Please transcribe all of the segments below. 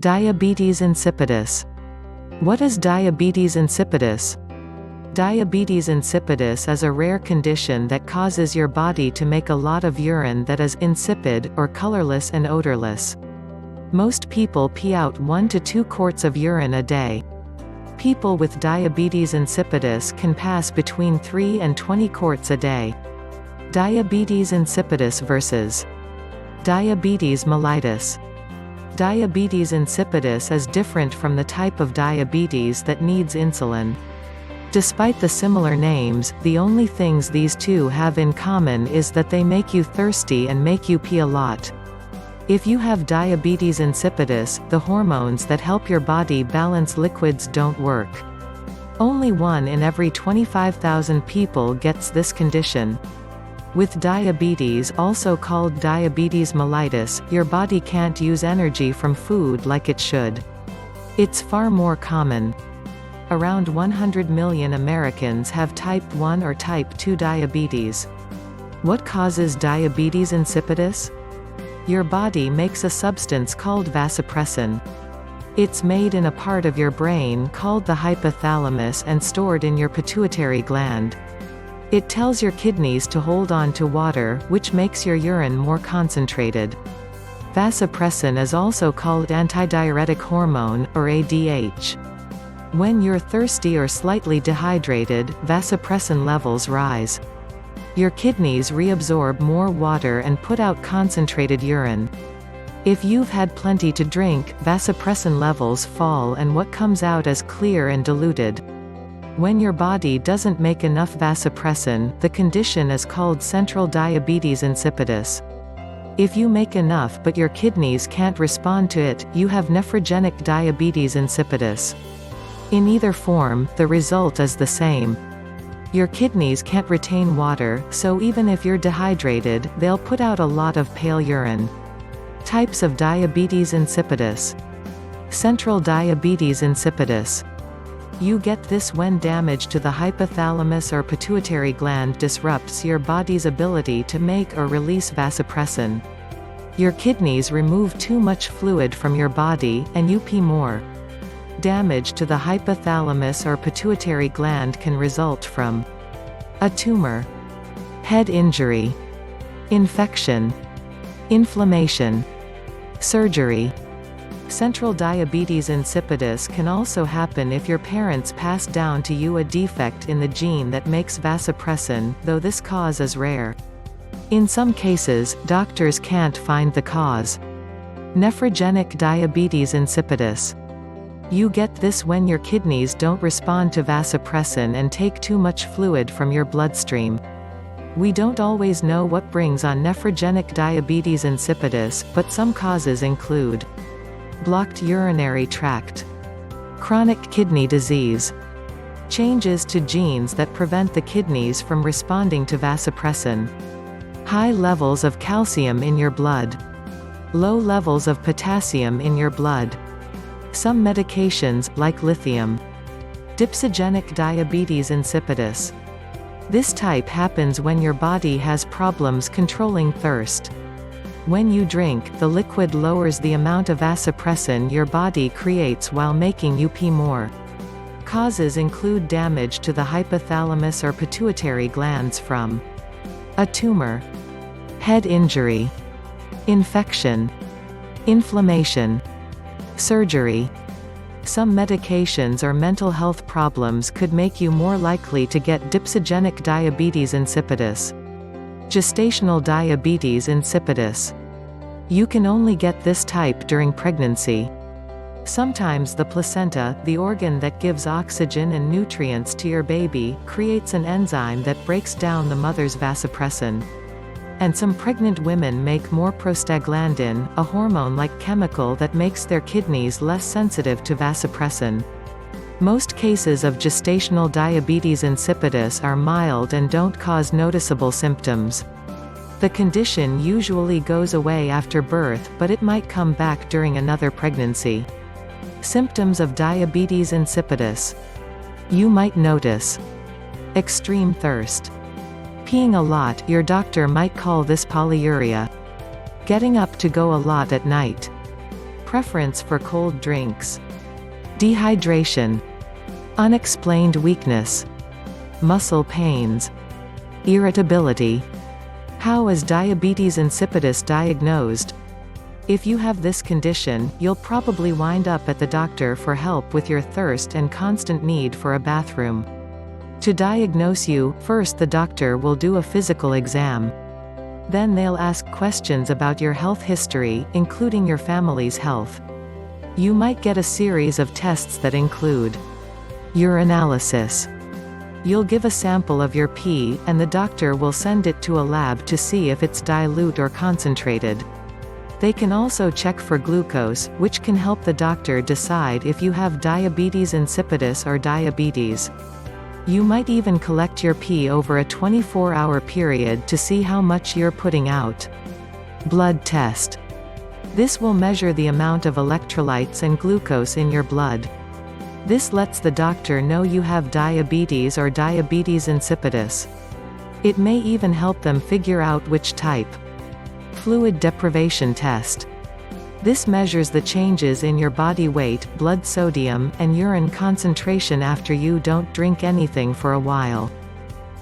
Diabetes insipidus. What is diabetes insipidus? Diabetes insipidus is a rare condition that causes your body to make a lot of urine that is insipid, or colorless and odorless. Most people pee out 1 to 2 quarts of urine a day. People with diabetes insipidus can pass between 3 and 20 quarts a day. Diabetes insipidus versus diabetes mellitus. Diabetes insipidus is different from the type of diabetes that needs insulin. Despite the similar names, the only things these two have in common is that they make you thirsty and make you pee a lot. If you have diabetes insipidus, the hormones that help your body balance liquids don't work. Only 1 in every 25,000 people gets this condition. With diabetes, also called diabetes mellitus, your body can't use energy from food like it should. It's far more common. Around 100 million Americans have type 1 or type 2 diabetes. What causes diabetes insipidus? Your body makes a substance called vasopressin. It's made in a part of your brain called the hypothalamus and stored in your pituitary gland. It tells your kidneys to hold on to water, which makes your urine more concentrated. Vasopressin is also called antidiuretic hormone, or ADH. When you're thirsty or slightly dehydrated, vasopressin levels rise. Your kidneys reabsorb more water and put out concentrated urine. If you've had plenty to drink, vasopressin levels fall and what comes out is clear and diluted. When your body doesn't make enough vasopressin, the condition is called central diabetes insipidus. If you make enough but your kidneys can't respond to it, you have nephrogenic diabetes insipidus. In either form, the result is the same. Your kidneys can't retain water, so even if you're dehydrated, they'll put out a lot of pale urine. Types of diabetes insipidus. Central diabetes insipidus. You get this when damage to the hypothalamus or pituitary gland disrupts your body's ability to make or release vasopressin. Your kidneys remove too much fluid from your body, and you pee more. Damage to the hypothalamus or pituitary gland can result from a tumor, head injury, infection, inflammation, surgery. Central diabetes insipidus can also happen if your parents passed down to you a defect in the gene that makes vasopressin, though this cause is rare. In some cases, doctors can't find the cause. Nephrogenic diabetes insipidus. You get this when your kidneys don't respond to vasopressin and take too much fluid from your bloodstream. We don't always know what brings on nephrogenic diabetes insipidus, but some causes include blocked urinary tract, chronic kidney disease, changes to genes that prevent the kidneys from responding to vasopressin, high levels of calcium in your blood, low levels of potassium in your blood, some medications, like lithium. Dipsogenic diabetes insipidus. This type happens when your body has problems controlling thirst. When you drink, the liquid lowers the amount of vasopressin your body creates while making you pee more. Causes include damage to the hypothalamus or pituitary glands from a tumor, head injury, infection, inflammation, surgery. Some medications or mental health problems could make you more likely to get dipsogenic diabetes insipidus. Gestational diabetes insipidus. You can only get this type during pregnancy. Sometimes the placenta, the organ that gives oxygen and nutrients to your baby, creates an enzyme that breaks down the mother's vasopressin. And some pregnant women make more prostaglandin, a hormone-like chemical that makes their kidneys less sensitive to vasopressin. Most cases of gestational diabetes insipidus are mild and don't cause noticeable symptoms. The condition usually goes away after birth, but it might come back during another pregnancy. Symptoms of diabetes insipidus. You might notice extreme thirst. Peeing a lot, your doctor might call this polyuria. Getting up to go a lot at night. preference for cold drinks. Dehydration. Unexplained weakness. Muscle pains. Irritability. How is diabetes insipidus diagnosed? If you have this condition, you'll probably wind up at the doctor for help with your thirst and constant need for a bathroom. To diagnose you, first the doctor will do a physical exam. Then they'll ask questions about your health history, including your family's health. You might get a series of tests that include urinalysis. You'll give a sample of your pee, and the doctor will send it to a lab to see if it's dilute or concentrated. They can also check for glucose, which can help the doctor decide if you have diabetes insipidus or diabetes. You might even collect your pee over a 24-hour period to see how much you're putting out. Blood test. This will measure the amount of electrolytes and glucose in your blood. This lets the doctor know you have diabetes or diabetes insipidus. It may even help them figure out which type. Fluid deprivation test. This measures the changes in your body weight, blood sodium, and urine concentration after you don't drink anything for a while.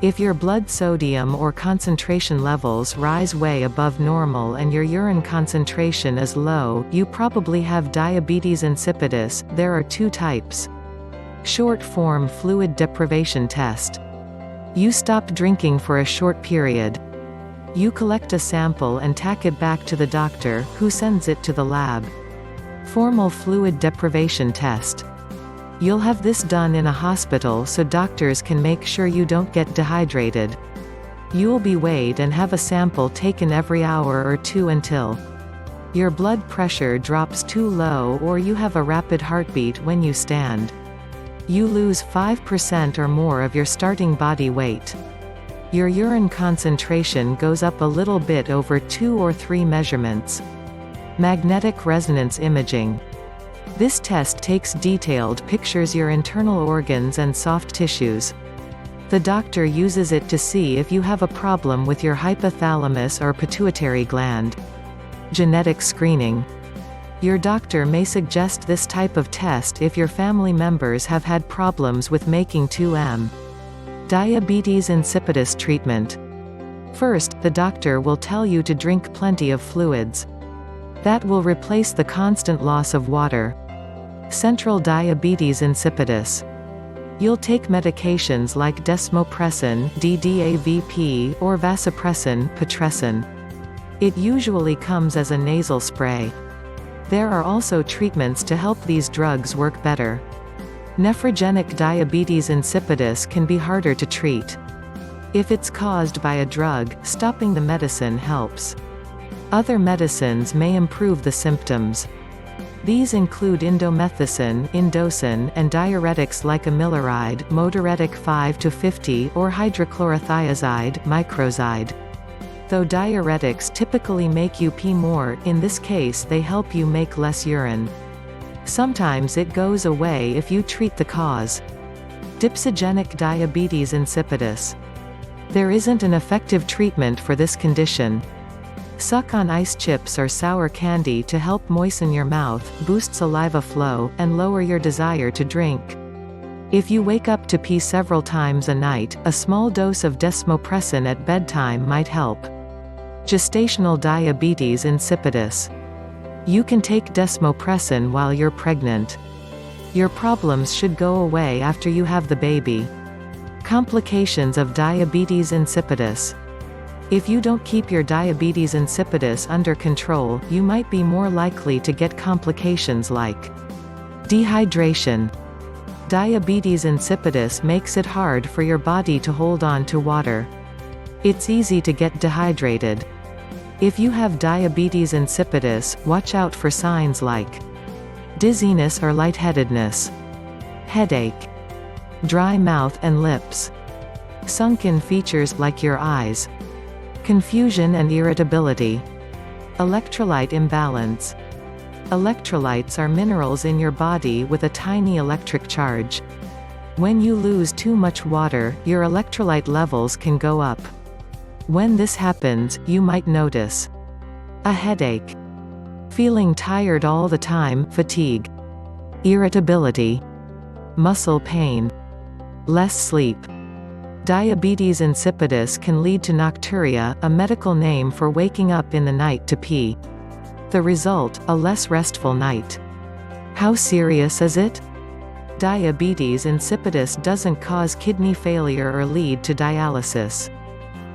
If your blood sodium or concentration levels rise way above normal and your urine concentration is low, you probably have diabetes insipidus. There are two types. Short-form fluid deprivation test. You stop drinking for a short period. You collect a sample and tack it back to the doctor, who sends it to the lab. Formal fluid deprivation test. You'll have this done in a hospital so doctors can make sure you don't get dehydrated. You'll be weighed and have a sample taken every hour or two until your blood pressure drops too low or you have a rapid heartbeat when you stand. You lose 5% or more of your starting body weight. Your urine concentration goes up a little bit over 2 or 3 measurements. Magnetic resonance imaging. This test takes detailed pictures of your internal organs and soft tissues. The doctor uses it to see if you have a problem with your hypothalamus or pituitary gland. Genetic screening. Your doctor may suggest this type of test if your family members have had problems with making 2M. Diabetes insipidus treatment. First, the doctor will tell you to drink plenty of fluids. That will replace the constant loss of water. Central diabetes insipidus. You'll take medications like desmopressin, DDAVP, or vasopressin, pitressin. It usually comes as a nasal spray. There are also treatments to help these drugs work better. Nephrogenic diabetes insipidus can be harder to treat. If it's caused by a drug, stopping the medicine helps. Other medicines may improve the symptoms. These include indomethacin, indocin, and diuretics like amiloride, modiuretic 5-50, or hydrochlorothiazide, microzide. Though diuretics typically make you pee more, in this case they help you make less urine. Sometimes it goes away if you treat the cause. Dipsogenic diabetes insipidus. There isn't an effective treatment for this condition. Suck on ice chips or sour candy to help moisten your mouth, boost saliva flow, and lower your desire to drink. If you wake up to pee several times a night, a small dose of desmopressin at bedtime might help. Gestational diabetes insipidus. You can take desmopressin while you're pregnant. Your problems should go away after you have the baby. Complications of diabetes insipidus. If you don't keep your diabetes insipidus under control, you might be more likely to get complications like dehydration. Diabetes insipidus makes it hard for your body to hold on to water. It's easy to get dehydrated. If you have diabetes insipidus, watch out for signs like dizziness or lightheadedness, headache, dry mouth and lips, sunken features like your eyes, confusion and irritability, electrolyte imbalance. Electrolytes are minerals in your body with a tiny electric charge. When you lose too much water, your electrolyte levels can go up. When this happens, you might notice a headache, Feeling tired all the time, fatigue. Irritability. Muscle pain. Less sleep. Diabetes insipidus can lead to nocturia, a medical name for waking up in the night to pee. The result, a less restful night. How serious is it? Diabetes insipidus doesn't cause kidney failure or lead to dialysis.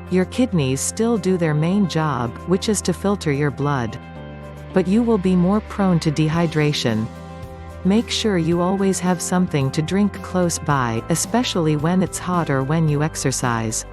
Your kidneys still do their main job, which is to filter your blood. But you will be more prone to dehydration. Make sure you always have something to drink close by, especially when it's hot or when you exercise.